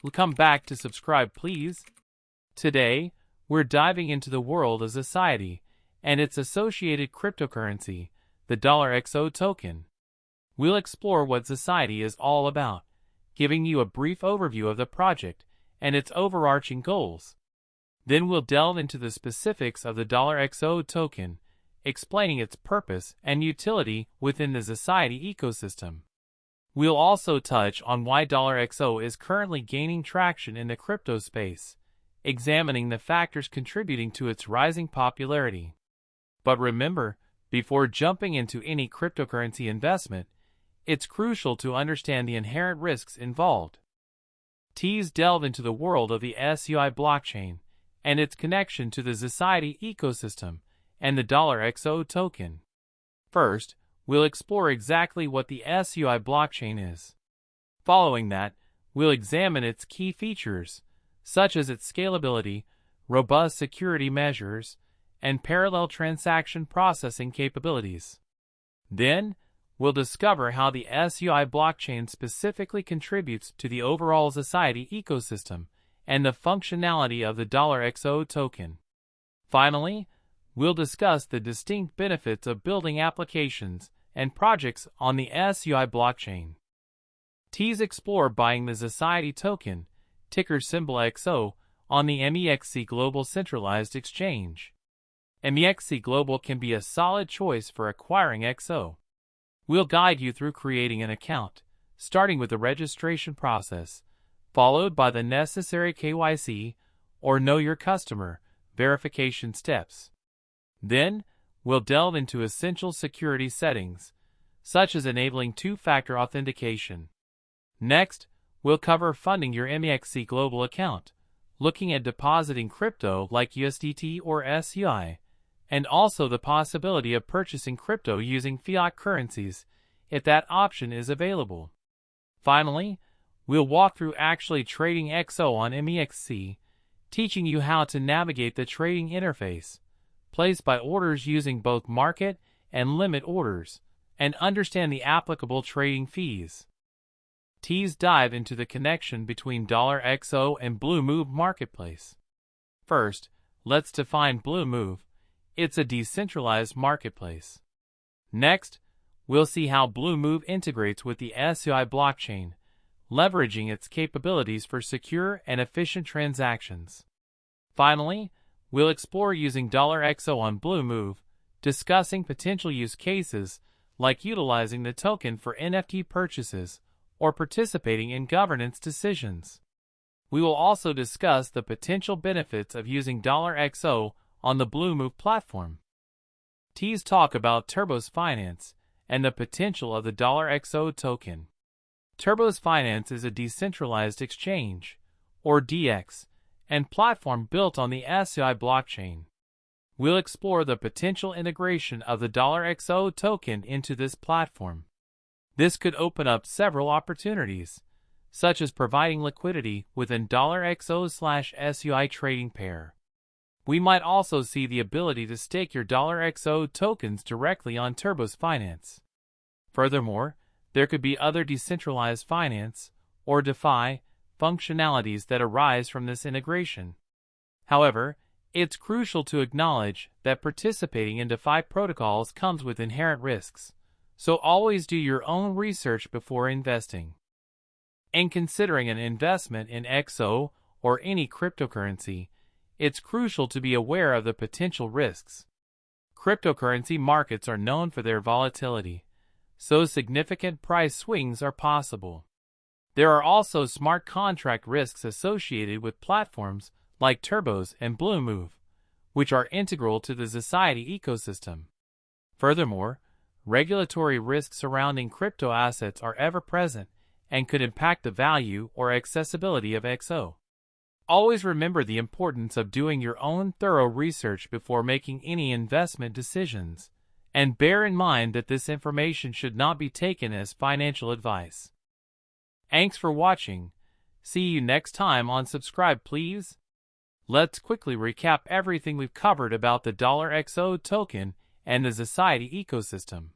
Come back to subscribe, please. Today, we're diving into the world of XOCIETY and its associated cryptocurrency, the $XO token. We'll explore what XOCIETY is all about, giving you a brief overview of the project and its overarching goals. Then we'll delve into the specifics of the $XO token, explaining its purpose and utility within the XOCIETY ecosystem. We'll also touch on why $XO is currently gaining traction in the crypto space, examining the factors contributing to its rising popularity. But remember, before jumping into any cryptocurrency investment, it's crucial to understand the inherent risks involved. Let's delve into the world of the SUI blockchain and its connection to the XOCIETY ecosystem and the $XO token. First, we'll explore exactly what the SUI blockchain is. Following that, we'll examine its key features, such as its scalability, robust security measures, and parallel transaction processing capabilities. Then, we'll discover how the SUI blockchain specifically contributes to the overall XOCIETY ecosystem and the functionality of the $XO token. Finally, we'll discuss the distinct benefits of building applications and projects on the SUI blockchain. Let's explore buying the XOCIETY token, ticker symbol XO, on the MEXC Global Centralized Exchange. MEXC Global can be a solid choice for acquiring XO. We'll guide you through creating an account, starting with the registration process, followed by the necessary KYC, or Know Your Customer, verification steps. Then, we'll delve into essential security settings, such as enabling two-factor authentication. Next, we'll cover funding your MEXC Global account, looking at depositing crypto like USDT or SUI, and also the possibility of purchasing crypto using fiat currencies, if that option is available. Finally, we'll walk through actually trading XO on MEXC, teaching you how to navigate the trading interface, place buy orders using both market and limit orders, and understand the applicable trading fees. Let's dive into the connection between $XO and Bluemove Marketplace. First, let's define Bluemove. It's a decentralized marketplace. Next, we'll see how Bluemove integrates with the SUI blockchain, leveraging its capabilities for secure and efficient transactions. Finally, we'll explore using $XO on Bluemove, discussing potential use cases like utilizing the token for NFT purchases or participating in governance decisions. We will also discuss the potential benefits of using $XO on the Bluemove platform. Let's talk about Turbos Finance and the potential of the $XO token. Turbos Finance is a decentralized exchange, or DX, and platform built on the SUI blockchain. We'll explore the potential integration of the $XO token into this platform. This could open up several opportunities, such as providing liquidity within $XO/SUI trading pair. We might also see the ability to stake your $XO tokens directly on Turbos Finance. Furthermore, there could be other decentralized finance, or DeFi, functionalities that arise from this integration. However, it's crucial to acknowledge that participating in DeFi protocols comes with inherent risks, so always do your own research before investing. In considering an investment in XO or any cryptocurrency, it's crucial to be aware of the potential risks. Cryptocurrency markets are known for their volatility, so significant price swings are possible. There are also smart contract risks associated with platforms like Turbos and Bluemove, which are integral to the XOCIETY ecosystem. Furthermore, regulatory risks surrounding crypto assets are ever present and could impact the value or accessibility of XO. Always remember the importance of doing your own thorough research before making any investment decisions, and bear in mind that this information should not be taken as financial advice. Thanks for watching. See you next time on Subscribe, please. Let's quickly recap everything we've covered about the $XO token and the XOCIETY ecosystem.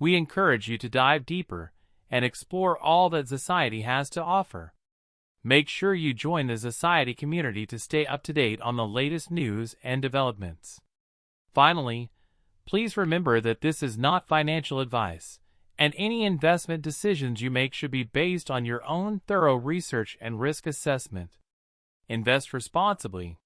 We encourage you to dive deeper and explore all that XOCIETY has to offer. Make sure you join the Society community to stay up to date on the latest news and developments. Finally, please remember that this is not financial advice, and any investment decisions you make should be based on your own thorough research and risk assessment. Invest responsibly,